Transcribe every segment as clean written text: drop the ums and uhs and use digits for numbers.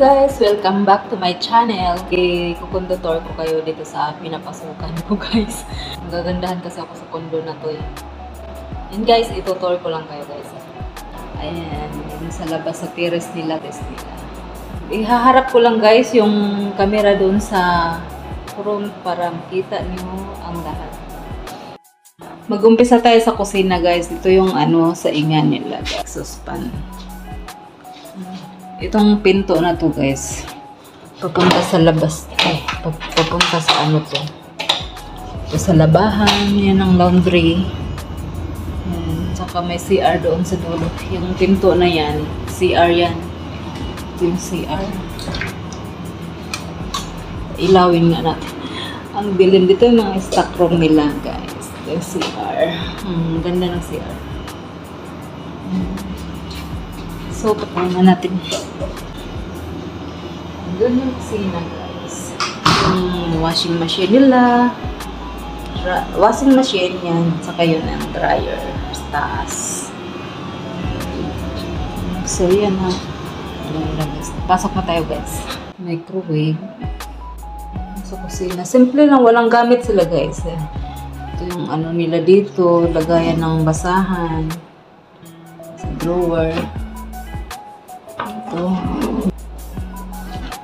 guys! Welcome back to my channel. Kukondotor ko kayo dito sa pinapasukan ko guys. Magagandahan kasi ako sa kondo na to eh. And guys, itutor ko lang kayo guys. Ayan, yung sa labas sa terrace nila. Ihaharap ko lang guys yung camera doon sa room para makita niyo ang lahat. Mag-umpisa tayo sa kusina guys. Ito yung sa ingan nila guys. Suspan. Itong pinto na to guys, papunta sa labas, papunta sa to. Ito sa labahan, yan ang laundry. Yan. Saka may CR doon sa dulo. Yung pinto na yan, CR yan. Ito yung CR. Ilawin nga natin. Ang dilim dito yung mga stock room nila guys. Ito yung CR. Ganda ng CR. So, patungan natin. Doon yung kusina, guys. Yung washing machine nila. Washing machine yan. Saka yun ang dryer. Taas. So, yan ha. Pasok na tayo, guys. Microwave. Sa kusina. Simple lang. Walang gamit sila, guys. Ito yung nila dito. Lagayan ng basahan. Sa drawer.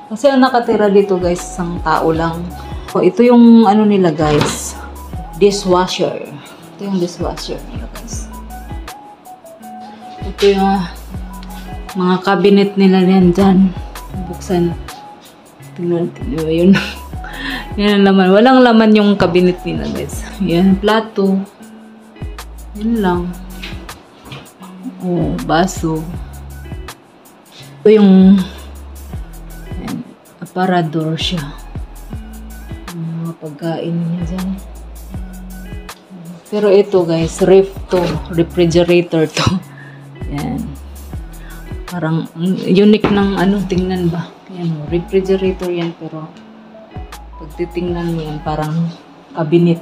Kasi ang nakatira dito guys, isang tao lang. So, ito yung nila guys, dishwasher. Ito yung dishwasher nila guys. Ito yung mga cabinet nila yan dyan. Buksan. Tingnan yun. Yan ang laman. Walang laman yung cabinet nila guys. Yan, plato. Yan lang. Oh, baso. Ito yung aparador siya. Mga pagkain niya dyan. Pero ito guys, ref to. Refrigerator to. Yan. Parang unique ng tingnan ba. Yan, refrigerator yan pero pag titingnan mo yan, parang cabinet.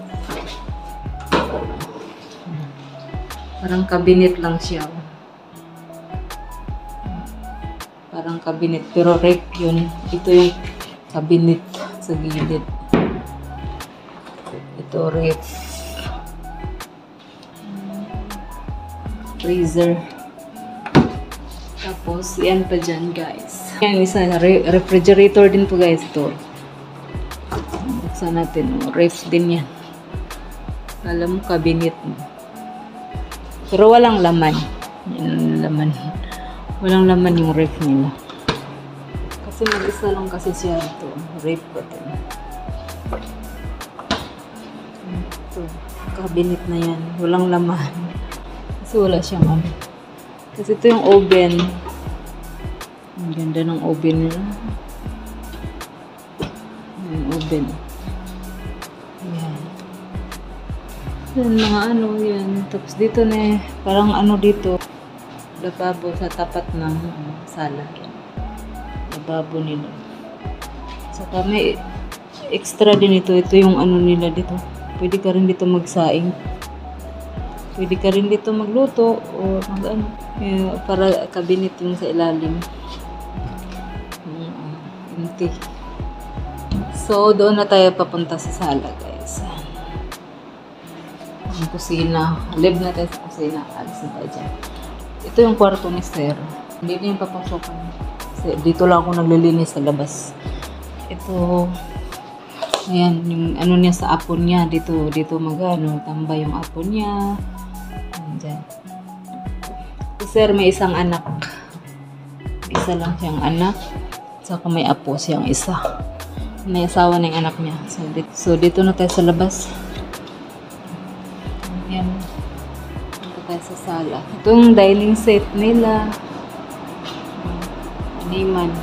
Parang cabinet lang siya. Parang cabinet, pero ref yun. Ito yung cabinet sa gilid. Ito ref. Freezer. Tapos, yan pa dyan guys. Yan, isa na refrigerator din po guys ito. Buksan natin. Ref din yan. Alam mo, cabinet. Pero walang laman. Yan laman. Walang laman yung ref nila. Kasi mag-isa lang kasi siya ito. Ref ko ito. Ito. Cabinet na yan. Walang laman. Kasi wala siyang Kasi ito yung oven. Ang ganda ng oven nila. Yung oven. Yan. Yan mga yan. Tapos dito na parang dito. Lababo sa tapat ng sala. Lababo nila. Saka may extra din ito. Ito yung nila dito. Pwede ka rin dito magsaing. Pwede ka rin dito magluto o para cabinet yung sa ilalim. Empty. So, doon na tayo papunta sa sala, guys. Ang kusina. Live na tayo sa kusina. Alis na tayo dyan. Ito yung kwarto ni Sir. Hindi na yung papasokan. Kasi dito lang ako naglilinis sa labas. Ito, ayan, yung niya sa apon niya. Dito tambay yung apon niya. Ayan. Si Sir may isang anak. Isa lang siyang anak. Saka may apo siyang isa. May asawa na yung anak niya. So dito na tayo sa labas. Ayan. Tayo sa sala. Ito yung dining set nila. Animan.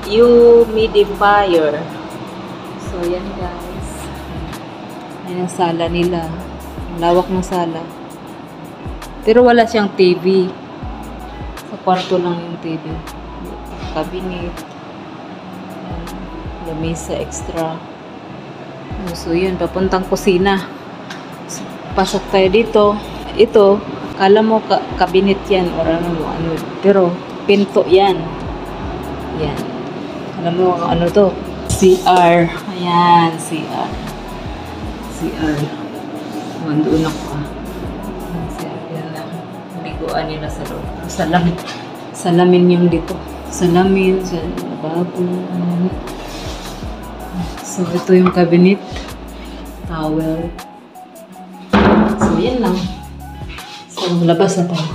Humidifier. So, yan guys. Yan ang sala nila. Ang lawak ng sala. Pero wala siyang TV. Sa kwarto lang yung TV. Cabinet. Lamesa extra. So, yun. Papuntang kusina. Pasok tayo dito. Ito, kala mo cabinet yan or pero pinto yan. Yan. Alam mo kung ano to? CR. Ayan, CR. CR. Doon ako CR. Yan lang. Biguan nila sa loob. Salamin yung dito. Salamin, sa lababo. So, ito yung cabinet. Towel. So, yan lang. So, labas na tayo.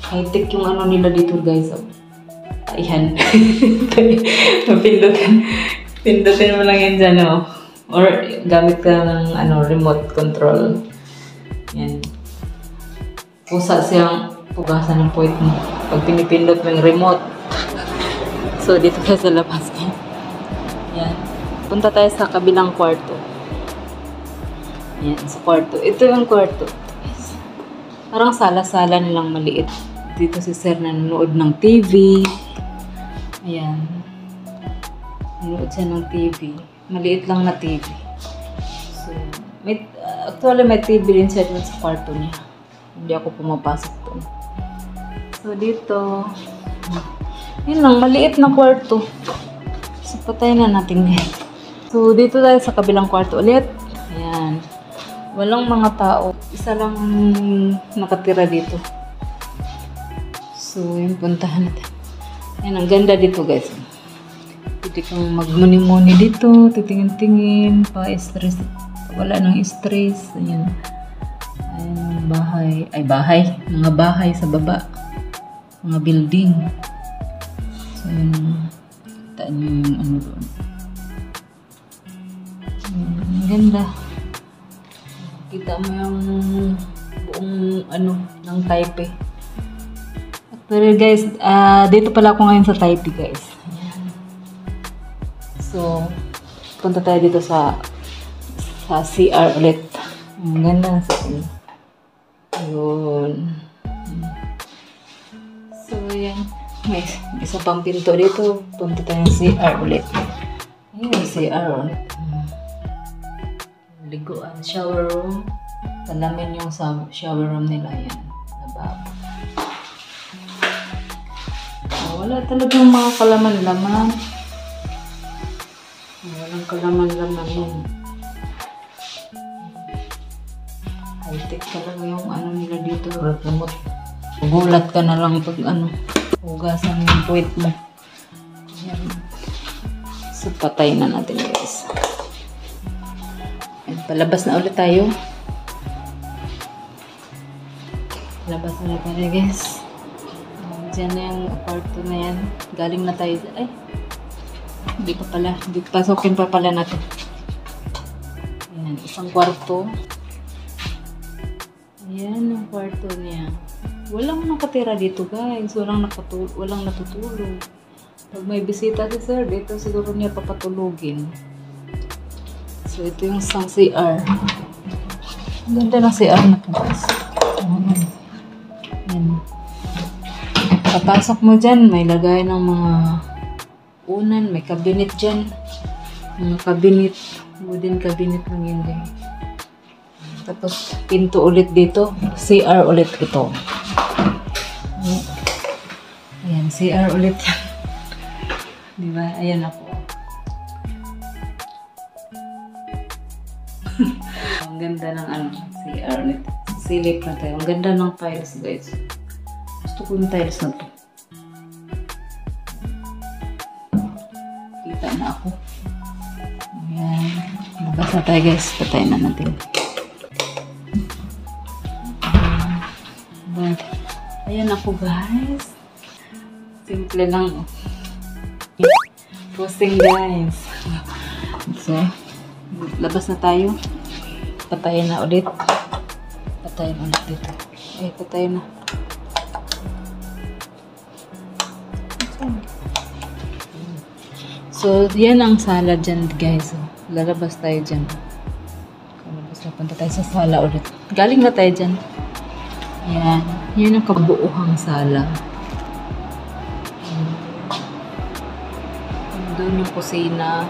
High-tech yung ano nila dito, guys. So, taihan. Pindutin mo lang yan dyan, oh. Or, gamit ka ng remote control. Yan. Pusa siyang pugasan ng puwit mo. Pag pinipindot mo yung remote. So, dito ka sa labas ka. Yan. Punta tayo sa kabilang kwarto. Yan, sa kwarto. Ito yung kwarto. Parang sala-sala nilang maliit. Dito si Sir nanonood ng TV. Ayan. Nanonood siya ng TV. Maliit lang na TV. So, actually may TV rin siya dun sa kwarto niya. Hindi ako pumapasok doon. So, dito. Yun lang, maliit na kwarto. So, patayin na natin yan. So, dito tayo sa kabilang kwarto ulit. Ayan. Walang mga tao. Isa lang nakatira dito. So, yung puntahan natin. Ayan, ang ganda dito, guys. Pwede kang magmuni-muni dito. Titingin-tingin. Pa-stress. Wala nang stress. Ayan. Ayan, bahay. Ay, bahay. Mga bahay sa baba. Mga building. So, ayan. Kitaan nyo yung ano doon. Ayan, ang ganda. Kita mo yung buong ng Taipei. Pero guys, dito pala ako ngayon sa Taipei, guys. Ayan. So, punta tayo dito sa CR ulit. Ang ganda sa inyo. Ayun. So, yan. May isa pang pinto dito. Punta tayo sa CR ulit. Ayun, CR ulit. Liguan, shower room. Salamin yung shower room nila. Yan. Lababo. Wala talagang mga kalaman-laman. Walang kalaman-laman yan. High-tech talaga yung nila dito. Remote. Gulat ka na lang pag hugasan yung puwit mo. Yan. So, patay na natin, guys. Yan, palabas na ulit tayo. Labas na ulit tayo, guys. Diyan na yung kwarto na yan. Galing na tayo. Ay, hindi pa pala. Hindi pasokin pa pala natin. Ayan, isang kwarto. Ayan ang kwarto niya. Walang nakatira dito, guys. Walang natutulog. Pag may bisita si Sir, dito siguro niya papatulogin. So, ito yung isang CR. Ganda ng CR na po, guys. Ayan. Papasok mo dyan, may lagay ng mga unan, may cabinet dyan. Mga cabinet, wooden cabinet lang yun, guys. Tapos, pinto ulit dito. CR ulit ito. Ayan, CR ulit yan. Diba? Ayan ako. Ang ganda ng CR ulit. Silip na tayo. Ang ganda ng tiles, guys. Gusto ko yung tiles na to. Kita na ako. Ayan. Labas na tayo, guys. Patayin na natin. Ayan ako, guys. Simple lang. Posting, guys. So, labas na tayo. Patayin na ulit. Patayin ulit dito. Ay, patayin na. So, yan ang sala dyan, guys. Lalabas tayo dyan. Lalabas na, punta tayo sa sala ulit. Galing na tayo dyan. Yan. Yan ang kabuuhang sala. Doon yung kusina.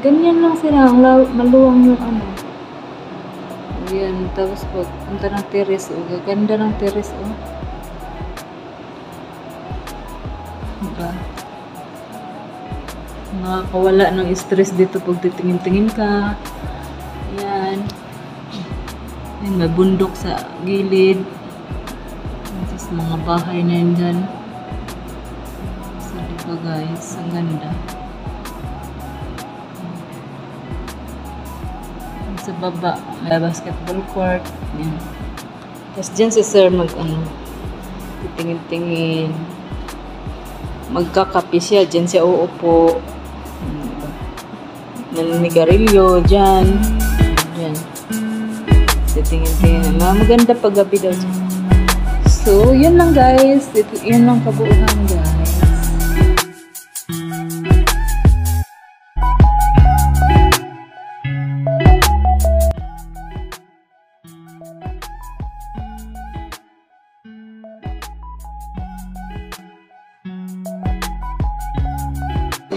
Ganyan lang sila. Maluwang yung Yan. Tapos punta ng terrace. Gaganda ng terrace. Diba? Nakakawala ng stress dito pag titingin-tingin ka. Ayan. Ayan, may bundok sa gilid. Tapos mga bahay na yun dyan. So, diba guys, ang ganda. Sa baba, may basketball court. Ayan. Tapos dyan si sir titingin-tingin. Magkakape siya. Dyan siya uupo. Naninigarilyo. Dyan. Dyan. Titingin-tingin. Maganda pag gabi daw dyan. So, yun lang guys. Yun lang kabuuhan guys.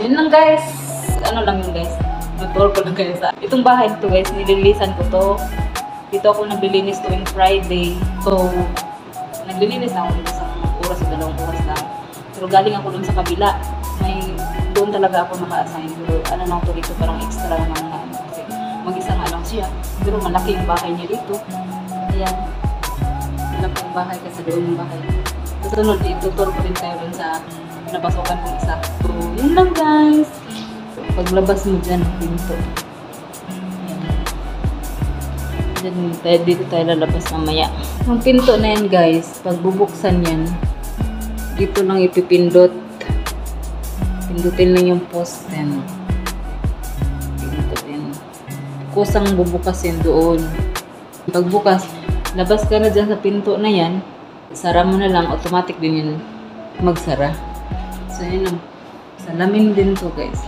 Yun lang guys. Ano lang yun guys. Nag-tour ko lang kayo sa itong bahay nito guys. Nililisan ko to. Dito ako naglilinis tuwing Friday. So, naglilinis na ako dito sa oras o 2 oras lang. Pero galing ako dun sa kabila. Doon talaga ako naka-assign. Pero ano lang to dito parang extra naman na. Kasi mag-isa nga lang siya. Pero malaki yung bahay niya dito. Ayan. Malaki yung bahay kasi doon yung bahay. Susunod, itutur ko rin tayo dun sa napasokan kong isa. So, yun lang guys. Paglabas mo dyan, pinto. Ayan. Dito tayo lalabas mamaya. Ang pinto na yan guys, pag bubuksan yan, dito lang ipipindot. Pindutin lang yung post. Yan. Pindutin. Kusang bubukas yan doon. Pagbukas, labas ka na dyan sa pinto na yan, sara mo na lang, automatic din yun magsara. So, yun lang. Salamin din to, guys.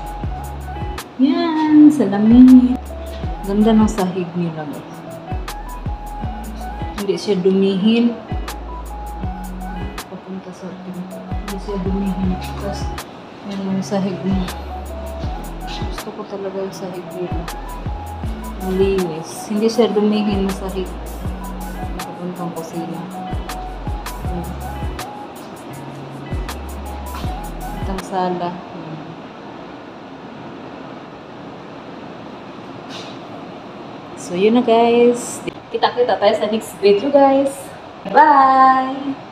Yan, salamin. Ganda ng sahig nila, guys. Hindi siya dumihin. Papunta sa pinto. Hindi siya dumihin. Tapos, yan yung sahig mo. Gusto ko talaga yung sahig nila. Malinis. Hindi siya dumihin na sahig. Papuntang kusina. Itang sala. So, yun na guys. Kita-kita tayo sa next video guys. Bye!